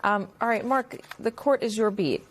All right, Mark, the court is your beat.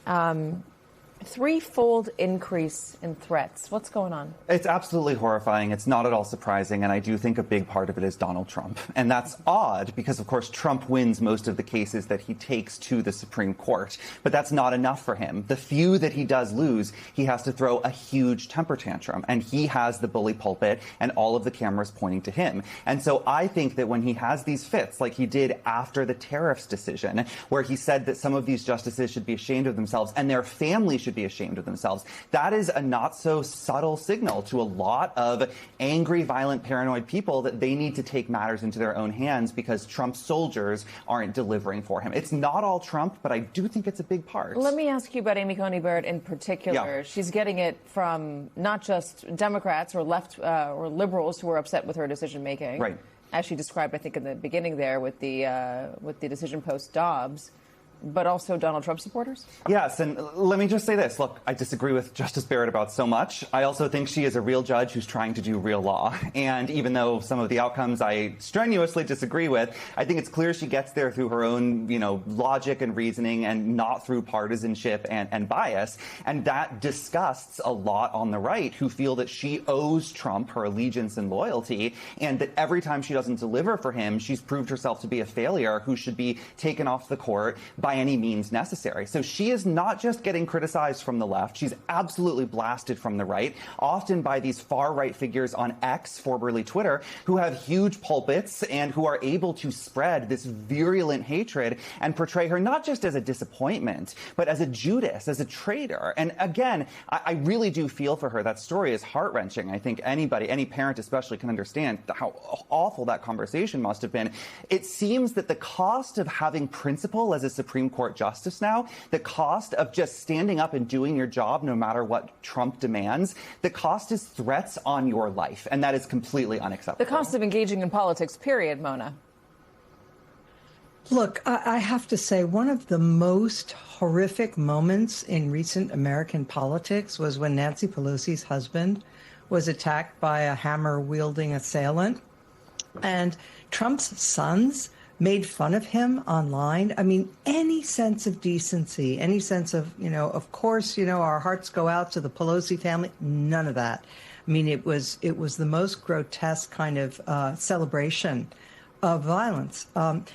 Threefold increase in threats. What's going on? It's absolutely horrifying. It's not at all surprising. And I do think a big part of it is Donald Trump. And that's odd because, of course, Trump wins most of the cases that he takes to the Supreme Court. But that's not enough for him. The few that he does lose, he has to throw a huge temper tantrum. And he has the bully pulpit and all of the cameras pointing to him. And so I think that when he has these fits, like he did after the tariffs decision, where he said that some of these justices should be ashamed of themselves and their family should be ashamed of themselves. That is a not so subtle signal to a lot of angry, violent, paranoid people that they need to take matters into their own hands because Trump's soldiers aren't delivering for him. It's not all Trump, but I do think it's a big part. Let me ask you about Amy Coney Barrett in particular. Yeah. She's getting it from not just Democrats or left or liberals who are upset with her decision making. Right. As she described, I think, in the beginning there with the decision post Dobbs. But also Donald Trump supporters? Yes, and let me just say this. Look, I disagree with Justice Barrett about so much. I also think she is a real judge who's trying to do real law. And even though some of the outcomes I strenuously disagree with, I think it's clear she gets there through her own, logic and reasoning and not through partisanship and bias. And that disgusts a lot on the right who feel that she owes Trump her allegiance and loyalty and that every time she doesn't deliver for him, she's proved herself to be a failure who should be taken off the court by any means necessary. So she is not just getting criticized from the left. She's absolutely blasted from the right, often by these far-right figures on X, formerly Twitter, who have huge pulpits and who are able to spread this virulent hatred and portray her not just as a disappointment, but as a Judas, as a traitor. And again, I really do feel for her. That story is heart-wrenching. I think anybody, any parent especially, can understand how awful that conversation must have been. It seems that the cost of having principle as a Supreme Court justice now, the cost of just standing up and doing your job no matter what Trump demands, the cost is threats on your life, and that is completely unacceptable. The cost of engaging in politics, period, Mona. Look, I have to say, one of the most horrific moments in recent American politics was when Nancy Pelosi's husband was attacked by a hammer-wielding assailant, and Trump's sons made fun of him online. I mean, any sense of decency, any sense of, of course, our hearts go out to the Pelosi family. None of that. I mean, it was the most grotesque kind of celebration of violence. And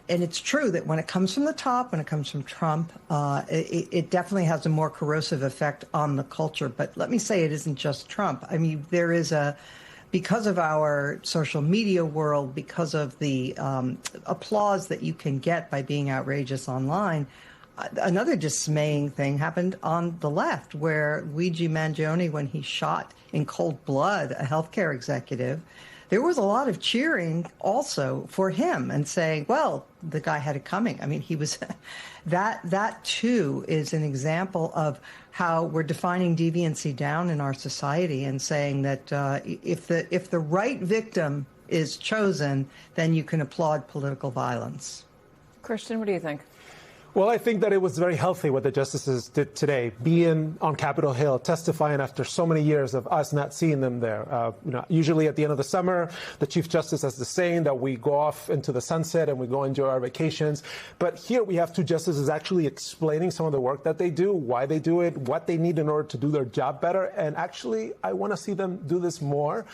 it's true that when it comes from the top, when it comes from Trump, it definitely has a more corrosive effect on the culture. But let me say, it isn't just Trump. I mean, there is because of our social media world, because of the applause that you can get by being outrageous online, another dismaying thing happened on the left, where Luigi Mangione, when he shot in cold blood a healthcare executive, there was a lot of cheering also for him and saying, well, the guy had it coming. I mean, he was that too is an example of how we're defining deviancy down in our society and saying that if the right victim is chosen, then you can applaud political violence. Christian, what do you think? Well, I think that it was very healthy what the justices did today, being on Capitol Hill, testifying after so many years of us not seeing them there. Usually at the end of the summer, the Chief Justice has the saying that we go off into the sunset and we go enjoy our vacations. But here we have two justices actually explaining some of the work that they do, why they do it, what they need in order to do their job better. And actually, I want to see them do this more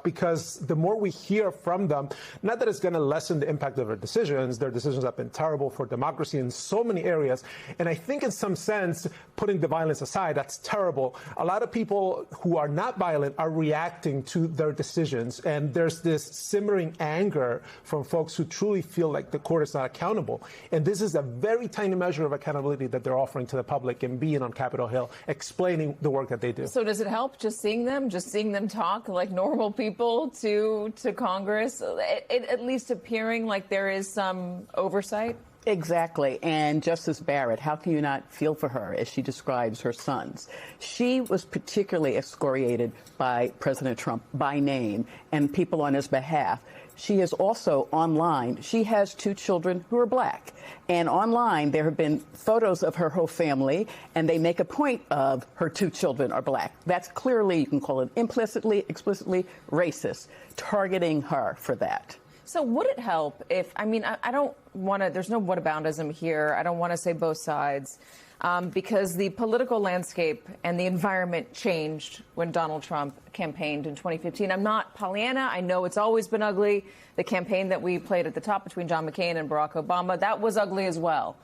because the more we hear from them, not that it's going to lessen the impact of their decisions have been terrible for democracy in so many areas. And I think in some sense, putting the violence aside, that's terrible. A lot of people who are not violent are reacting to their decisions. And there's this simmering anger from folks who truly feel like the court is not accountable. And this is a very tiny measure of accountability that they're offering to the public and being on Capitol Hill, explaining the work that they do. So does it help just seeing them talk like normal people to Congress, at least appearing like there is some oversight? Exactly. And Justice Barrett, how can you not feel for her as she describes her sons? She was particularly excoriated by President Trump by name and people on his behalf. She is also online. She has two children who are black. And online, there have been photos of her whole family, and they make a point of her two children are black. That's clearly, you can call it implicitly, explicitly racist, targeting her for that. So would it help if, I don't want to, there's no whataboutism here. I don't want to say both sides. Because the political landscape and the environment changed when Donald Trump campaigned in 2015. I'm not Pollyanna. I know it's always been ugly. The campaign that we played at the top between John McCain and Barack Obama, that was ugly as well.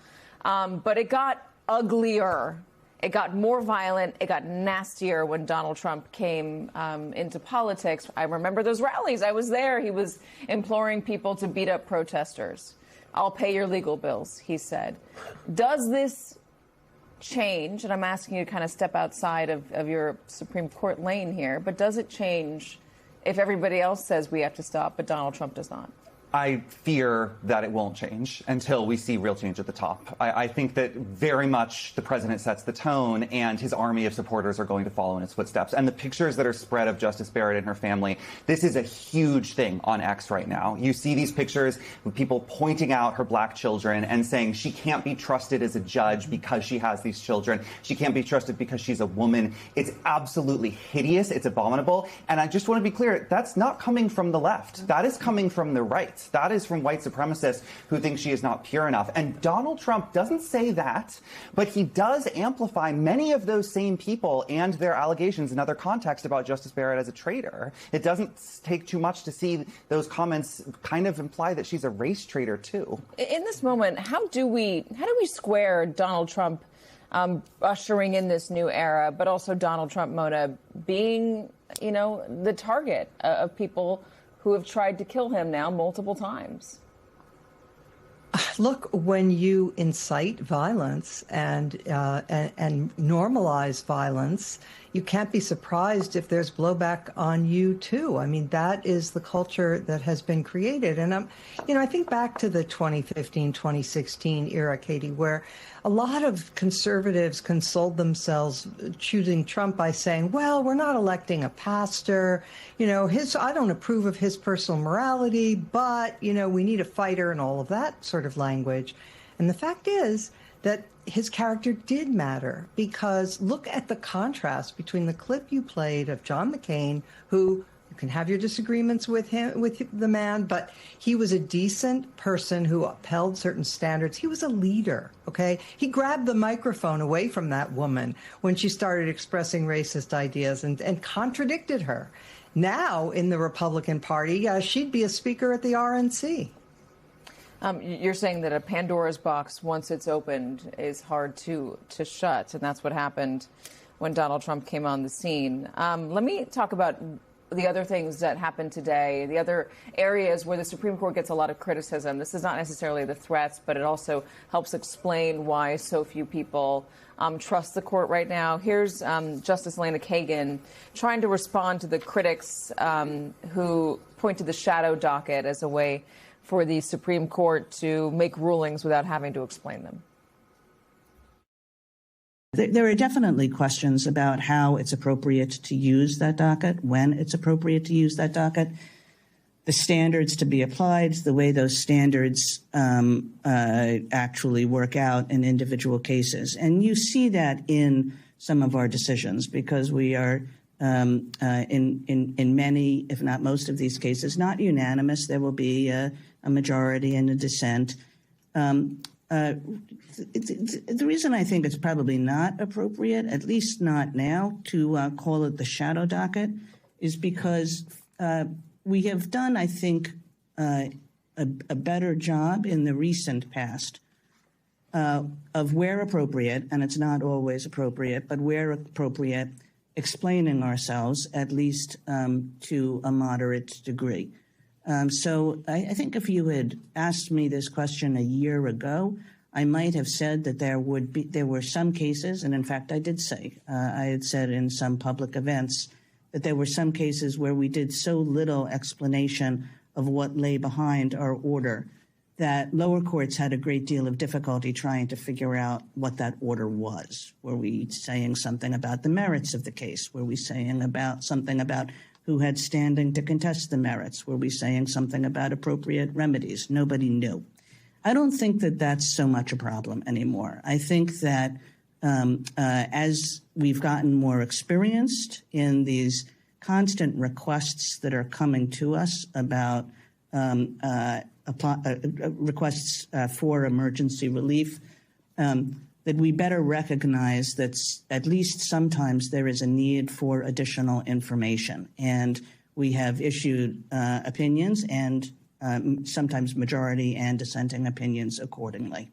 But it got uglier. It got more violent. It got nastier when Donald Trump came into politics. I remember those rallies. I was there. He was imploring people to beat up protesters. I'll pay your legal bills, he said. Does this change, and I'm asking you to kind of step outside of your Supreme Court lane here, but does it change if everybody else says we have to stop, but Donald Trump does not? I fear that it won't change until we see real change at the top. I think that very much the president sets the tone, and his army of supporters are going to follow in his footsteps. And the pictures that are spread of Justice Barrett and her family, this is a huge thing on X right now. You see these pictures with people pointing out her black children and saying she can't be trusted as a judge because she has these children. She can't be trusted because she's a woman. It's absolutely hideous. It's abominable. And I just want to be clear, that's not coming from the left. That is coming from the right. That is from white supremacists who think she is not pure enough. And Donald Trump doesn't say that, but he does amplify many of those same people and their allegations in other contexts about Justice Barrett as a traitor. It doesn't take too much to see those comments kind of imply that she's a race traitor, too. In this moment, how do we square Donald Trump ushering in this new era, but also Donald Trump, Mona, being, the target of people who have tried to kill him now multiple times? Look, when you incite violence and normalize violence, you can't be surprised if there's blowback on you, too. I mean, that is the culture that has been created. And, I think back to the 2015, 2016 era, Katie, where a lot of conservatives consoled themselves choosing Trump by saying, well, we're not electing a pastor. I don't approve of his personal morality, but, we need a fighter and all of that sort of language. And the fact is that his character did matter, because look at the contrast between the clip you played of John McCain, who you can have your disagreements with the man, but he was a decent person who upheld certain standards. He was a leader, okay? He grabbed the microphone away from that woman when she started expressing racist ideas and contradicted her. Now, in the Republican Party, she'd be a speaker at the RNC. You're saying that a Pandora's box, once it's opened, is hard to shut, and that's what happened when Donald Trump came on the scene. Let me talk about the other things that happened today, the other areas where the Supreme Court gets a lot of criticism. This is not necessarily the threats, but it also helps explain why so few people trust the court right now. Here's Justice Elena Kagan trying to respond to the critics who point to the shadow docket as a way for the Supreme Court to make rulings without having to explain them. There are definitely questions about how it's appropriate to use that docket, when it's appropriate to use that docket, the standards to be applied, the way those standards actually work out in individual cases. And you see that in some of our decisions, because we are in many, if not most of these cases, not unanimous. There will be a majority and a dissent. The reason I think it's probably not appropriate, at least not now, to call it the shadow docket is because we have done, I think, a better job in the recent past of where appropriate, and it's not always appropriate, but where appropriate, explaining ourselves, at least to a moderate degree. So I think if you had asked me this question a year ago, I might have said that there were some cases, and in fact I did say, I had said in some public events that there were some cases where we did so little explanation of what lay behind our order that lower courts had a great deal of difficulty trying to figure out what that order was. Were we saying something about the merits of the case? Were we saying something about who had standing to contest the merits? Were we saying something about appropriate remedies? Nobody knew. I don't think that that's so much a problem anymore. I think that as we've gotten more experienced in these constant requests that are coming to us about requests for emergency relief, that we better recognize that at least sometimes there is a need for additional information. And we have issued opinions and sometimes majority and dissenting opinions accordingly.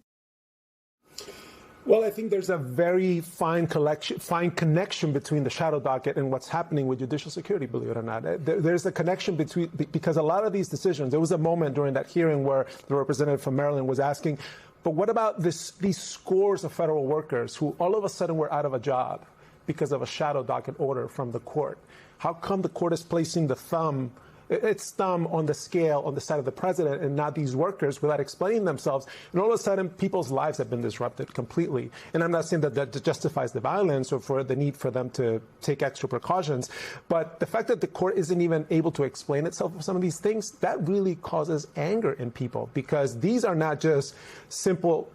Well, I think there's a very fine connection between the shadow docket and what's happening with judicial security, believe it or not. There's a connection because a lot of these decisions, there was a moment during that hearing where the representative from Maryland was asking, but what about these scores of federal workers who all of a sudden were out of a job because of a shadow docket order from the court? How come the court is placing its thumb on the scale on the side of the president and not these workers without explaining themselves? And all of a sudden, people's lives have been disrupted completely. And I'm not saying that justifies the violence or for the need for them to take extra precautions. But the fact that the court isn't even able to explain itself for some of these things, that really causes anger in people, because these are not just simple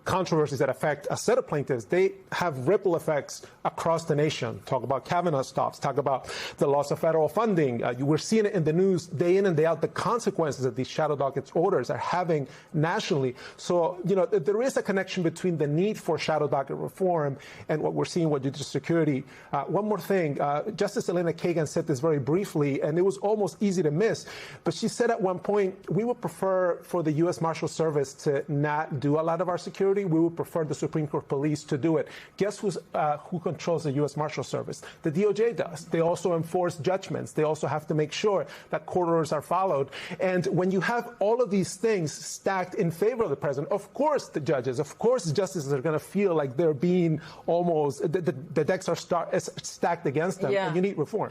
controversies that affect a set of plaintiffs. They have ripple effects across the nation. Talk about Kavanaugh stops, talk about the loss of federal funding. We're seeing it in the news day in and day out, the consequences that these shadow docket orders are having nationally. So, there is a connection between the need for shadow docket reform and what we're seeing with judicial security. One more thing, Justice Elena Kagan said this very briefly, and it was almost easy to miss, but she said at one point, we would prefer for the U.S. Marshal Service to not do a lot of our security. We would prefer the Supreme Court police to do it. Guess who controls the U.S. Marshal Service? The DOJ does. They also enforce judgments. They also have to make sure that court orders are followed. And when you have all of these things stacked in favor of the president, of course the judges, of course the justices are going to feel like they're being almost, the decks are stacked against them, and you need reform.